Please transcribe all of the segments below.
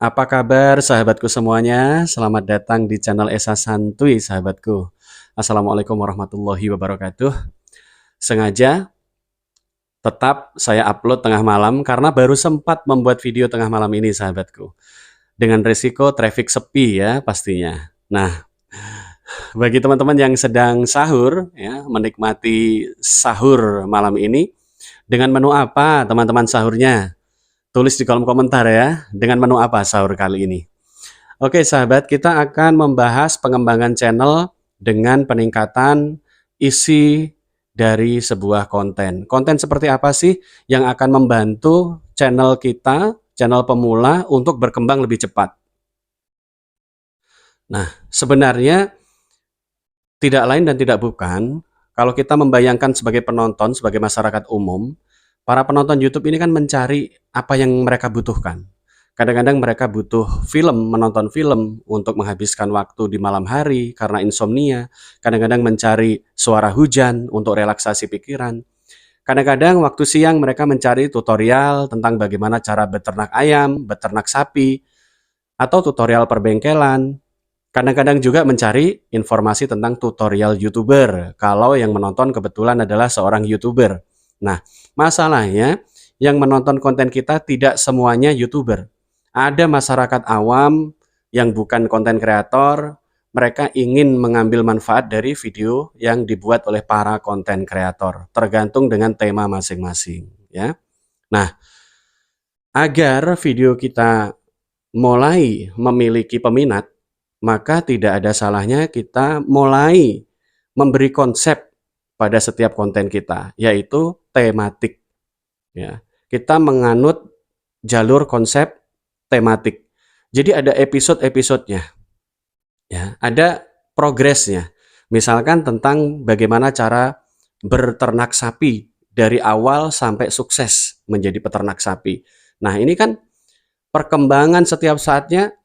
Apa kabar sahabatku semuanya? Selamat datang di channel Esa Santuy sahabatku. Assalamualaikum warahmatullahi wabarakatuh. Sengaja tetap saya upload tengah malam karena baru sempat membuat video tengah malam ini sahabatku. Dengan risiko traffic sepi ya pastinya. Nah, bagi teman-teman yang sedang sahur ya, menikmati sahur malam ini, dengan menu apa teman-teman sahurnya? Tulis di kolom komentar ya, dengan menu apa sahur kali ini. Oke sahabat, kita akan membahas pengembangan channel dengan peningkatan isi dari sebuah konten. Konten seperti apa sih yang akan membantu channel kita, channel pemula untuk berkembang lebih cepat? Nah, sebenarnya tidak lain dan tidak bukan, kalau kita membayangkan sebagai penonton, sebagai masyarakat umum, para penonton YouTube ini kan mencari apa yang mereka butuhkan. Kadang-kadang mereka butuh film, menonton film untuk menghabiskan waktu di malam hari karena insomnia. Kadang-kadang mencari suara hujan untuk relaksasi pikiran. Kadang-kadang waktu siang mereka mencari tutorial tentang bagaimana cara beternak ayam, beternak sapi, atau tutorial perbengkelan. Kadang-kadang juga mencari informasi tentang tutorial YouTuber, kalau yang menonton kebetulan adalah seorang YouTuber. Nah, masalahnya yang menonton konten kita tidak semuanya YouTuber. Ada masyarakat awam yang bukan konten kreator, mereka ingin mengambil manfaat dari video yang dibuat oleh para konten kreator, tergantung dengan tema masing-masing, ya. Nah, agar video kita mulai memiliki peminat, maka tidak ada salahnya kita mulai memberi konsep pada setiap konten kita, yaitu tematik. Ya, kita menganut jalur konsep tematik. Jadi ada episode-episodenya, ya, ada progresnya. Misalkan tentang bagaimana cara berternak sapi dari awal sampai sukses menjadi peternak sapi. Nah, ini kan perkembangan setiap saatnya.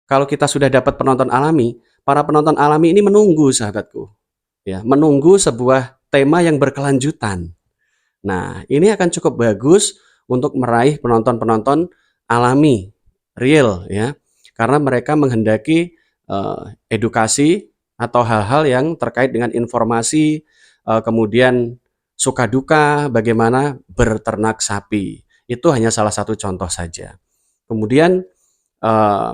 Kalau kita sudah dapat penonton alami, para penonton alami ini menunggu sahabatku, ya, menunggu sebuah tema yang berkelanjutan. Nah, ini akan cukup bagus untuk meraih penonton-penonton alami, real ya, karena mereka menghendaki edukasi atau hal-hal yang terkait dengan informasi, kemudian suka duka bagaimana berternak sapi. Itu hanya salah satu contoh saja. Kemudian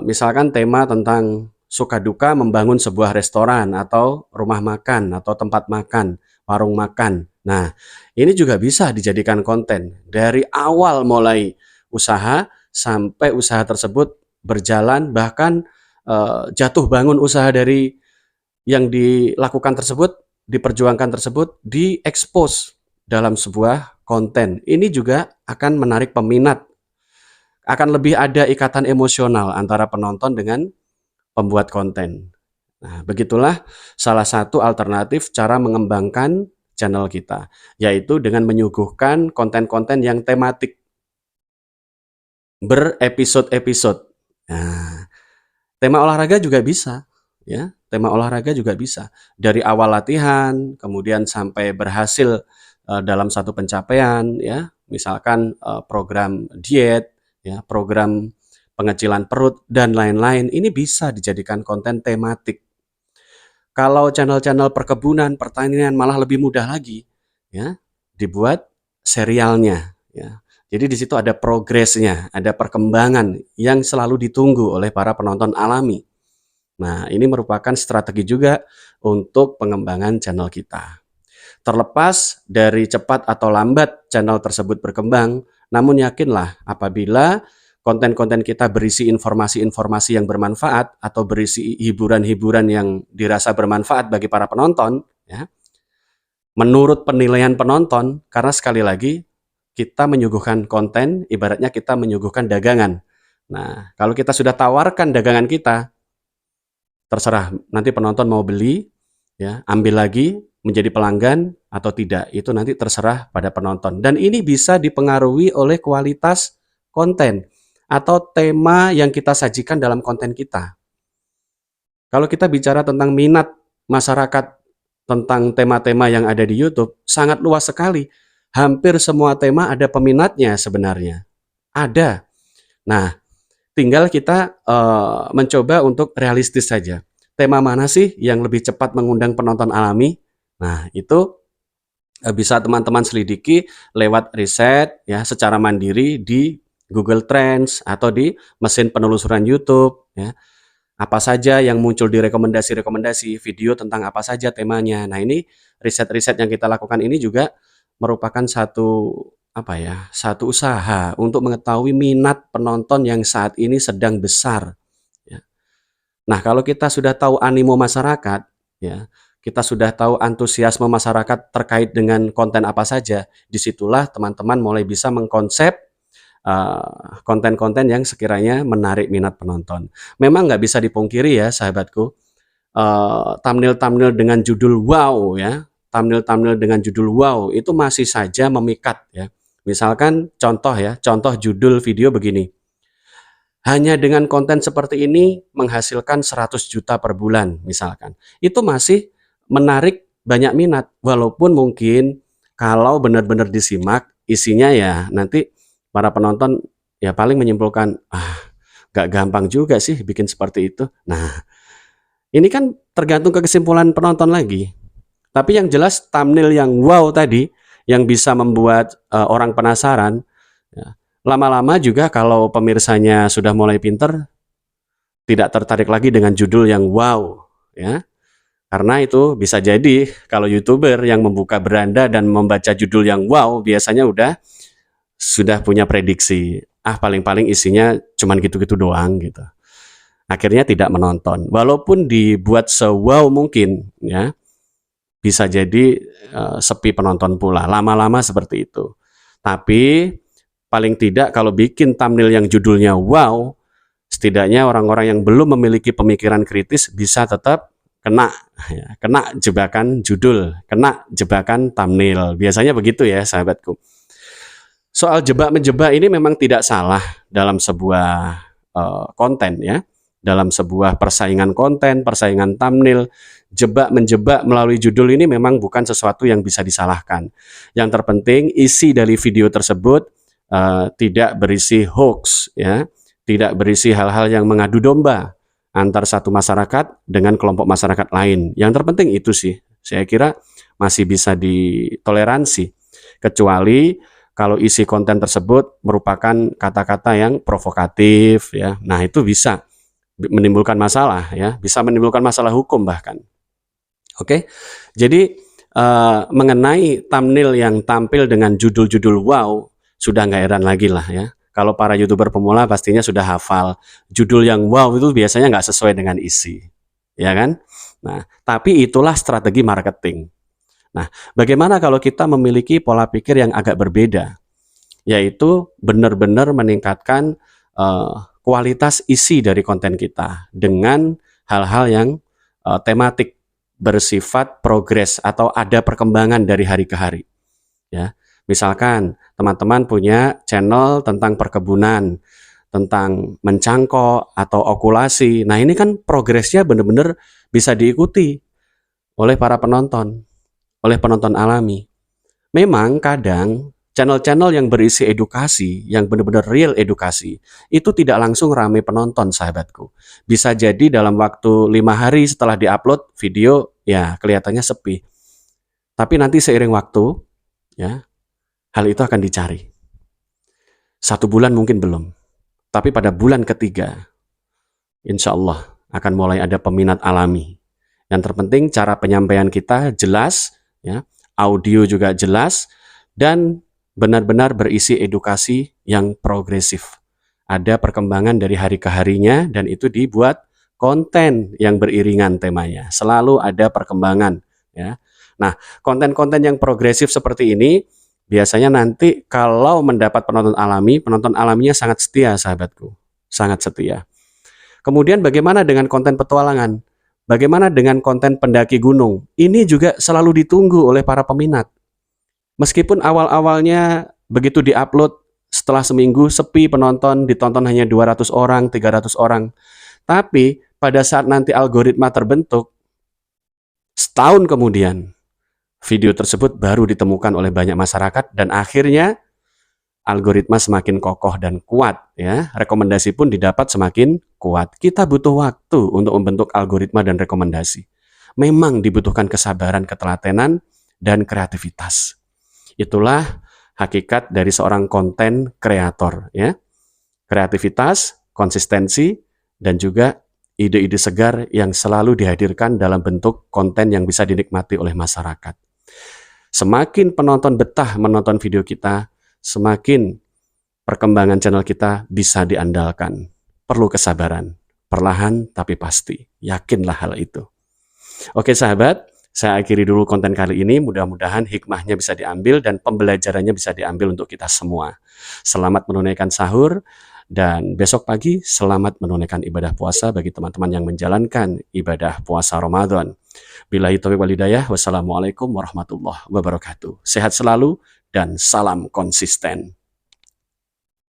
misalkan tema tentang suka duka membangun sebuah restoran atau rumah makan atau tempat makan, warung makan. Nah, ini juga bisa dijadikan konten dari awal mulai usaha sampai usaha tersebut berjalan, bahkan jatuh bangun usaha dari yang dilakukan tersebut, diperjuangkan tersebut, diekspos dalam sebuah konten. Ini juga akan menarik peminat, akan lebih ada ikatan emosional antara penonton dengan pembuat konten. Nah, begitulah salah satu alternatif cara mengembangkan channel kita, yaitu dengan menyuguhkan konten-konten yang tematik, berepisode-episode. Nah, tema olahraga juga bisa, ya. Tema olahraga juga bisa. Dari awal latihan, kemudian sampai berhasil dalam satu pencapaian, ya. Misalkan program diet, ya, program pengecilan perut dan lain-lain, ini bisa dijadikan konten tematik. Kalau channel-channel perkebunan, pertanian malah lebih mudah lagi, ya, dibuat serialnya, ya. Jadi di situ ada progresnya, ada perkembangan yang selalu ditunggu oleh para penonton alami. Nah, ini merupakan strategi juga untuk pengembangan channel kita. Terlepas dari cepat atau lambat channel tersebut berkembang, namun yakinlah apabila konten-konten kita berisi informasi-informasi yang bermanfaat atau berisi hiburan-hiburan yang dirasa bermanfaat bagi para penonton, ya, menurut penilaian penonton, karena sekali lagi kita menyuguhkan konten, ibaratnya kita menyuguhkan dagangan. Nah, kalau kita sudah tawarkan dagangan kita, terserah nanti penonton mau beli, ya, ambil lagi, menjadi pelanggan atau tidak, itu nanti terserah pada penonton. Dan ini bisa dipengaruhi oleh kualitas konten atau tema yang kita sajikan dalam konten kita. Kalau kita bicara tentang minat masyarakat tentang tema-tema yang ada di YouTube, sangat luas sekali. Hampir semua tema ada peminatnya sebenarnya. Ada. Nah, tinggal kita mencoba untuk realistis saja. Tema mana sih yang lebih cepat mengundang penonton alami? Nah, itu bisa teman-teman selidiki lewat riset ya secara mandiri di Google Trends atau di mesin penelusuran YouTube ya. Apa saja yang muncul di rekomendasi-rekomendasi video tentang apa saja temanya. Nah, ini riset-riset yang kita lakukan ini juga merupakan satu apa ya, satu usaha untuk mengetahui minat penonton yang saat ini sedang besar ya. Nah, kalau kita sudah tahu animo masyarakat ya, kita sudah tahu antusiasme masyarakat terkait dengan konten apa saja, disitulah teman-teman mulai bisa mengkonsep konten-konten yang sekiranya menarik minat penonton. Memang nggak bisa dipungkiri ya sahabatku, thumbnail-thumbnail dengan judul wow ya, thumbnail-thumbnail dengan judul wow itu masih saja memikat ya. Misalkan contoh ya, contoh judul video begini. Hanya dengan konten seperti ini menghasilkan 100 juta per bulan misalkan. Itu masih menarik banyak minat walaupun mungkin kalau benar-benar disimak isinya ya nanti para penonton ya paling menyimpulkan, gak gampang juga sih bikin seperti itu. Nah, ini kan tergantung ke kesimpulan penonton lagi. Tapi yang jelas thumbnail yang wow tadi, yang bisa membuat orang penasaran, ya, lama-lama juga kalau pemirsanya sudah mulai pinter, tidak tertarik lagi dengan judul yang wow, ya. Karena itu bisa jadi kalau YouTuber yang membuka beranda dan membaca judul yang wow, biasanya sudah punya prediksi, paling-paling isinya cuman gitu-gitu doang gitu. Akhirnya tidak menonton. Walaupun dibuat se-wow mungkin ya, bisa jadi sepi penonton pula. Lama-lama seperti itu. Tapi paling tidak kalau bikin thumbnail yang judulnya wow, setidaknya orang-orang yang belum memiliki pemikiran kritis bisa tetap kena kena jebakan judul, kena jebakan thumbnail. Biasanya begitu ya sahabatku. Soal jebak-menjebak ini memang tidak salah dalam sebuah konten ya, dalam sebuah persaingan konten, persaingan thumbnail. Jebak-menjebak melalui judul ini memang bukan sesuatu yang bisa disalahkan. Yang terpenting isi dari video tersebut tidak berisi hoax ya, tidak berisi hal-hal yang mengadu domba antar satu masyarakat dengan kelompok masyarakat lain. Yang terpenting itu sih, saya kira masih bisa ditoleransi, kecuali kalau isi konten tersebut merupakan kata-kata yang provokatif ya. Nah, itu bisa menimbulkan masalah ya, bisa menimbulkan masalah hukum bahkan. Oke. Jadi mengenai thumbnail yang tampil dengan judul-judul wow, sudah nggak heran lagi lah ya. Kalau para YouTuber pemula pastinya sudah hafal judul yang wow itu biasanya nggak sesuai dengan isi, ya kan? Nah, tapi itulah strategi marketing. Nah, bagaimana kalau kita memiliki pola pikir yang agak berbeda, yaitu benar-benar meningkatkan kualitas isi dari konten kita dengan hal-hal yang tematik, bersifat progres atau ada perkembangan dari hari ke hari, ya. Misalkan teman-teman punya channel tentang perkebunan, tentang mencangkok atau okulasi. Nah, ini kan progresnya benar-benar bisa diikuti oleh para penonton, oleh penonton alami. Memang kadang channel-channel yang berisi edukasi, yang benar-benar real edukasi, itu tidak langsung ramai penonton sahabatku. Bisa jadi dalam waktu 5 hari setelah diupload video, ya kelihatannya sepi. Tapi nanti seiring waktu, ya, hal itu akan dicari. 1 bulan mungkin belum, tapi pada bulan ketiga, insya Allah akan mulai ada peminat alami. Yang terpenting cara penyampaian kita jelas, ya, audio juga jelas, dan benar-benar berisi edukasi yang progresif. Ada perkembangan dari hari ke harinya dan itu dibuat konten yang beriringan temanya. Selalu ada perkembangan, ya. Nah, konten-konten yang progresif seperti ini biasanya nanti kalau mendapat penonton alaminya sangat setia sahabatku, sangat setia. Kemudian bagaimana dengan konten petualangan? Bagaimana dengan konten pendaki gunung? Ini juga selalu ditunggu oleh para peminat. Meskipun awal-awalnya begitu diupload setelah seminggu sepi penonton, ditonton hanya 200 orang, 300 orang. Tapi pada saat nanti algoritma terbentuk, setahun kemudian video tersebut baru ditemukan oleh banyak masyarakat dan akhirnya algoritma semakin kokoh dan kuat, ya, rekomendasi pun didapat semakin kuat. Kita butuh waktu untuk membentuk algoritma dan rekomendasi. Memang dibutuhkan kesabaran, ketelatenan, dan kreativitas. Itulah hakikat dari seorang konten kreator, ya. Kreativitas, konsistensi, dan juga ide-ide segar yang selalu dihadirkan dalam bentuk konten yang bisa dinikmati oleh masyarakat. Semakin penonton betah menonton video kita, semakin perkembangan channel kita bisa diandalkan. Perlu kesabaran, perlahan tapi pasti. Yakinlah hal itu. Oke sahabat, saya akhiri dulu konten kali ini. Mudah-mudahan hikmahnya bisa diambil dan pembelajarannya bisa diambil untuk kita semua. Selamat menunaikan sahur. Dan besok pagi selamat menunaikan ibadah puasa bagi teman-teman yang menjalankan ibadah puasa Ramadan. Billahi taufiq wal hidayah. Wassalamualaikum warahmatullahi wabarakatuh. Sehat selalu dan salam konsisten.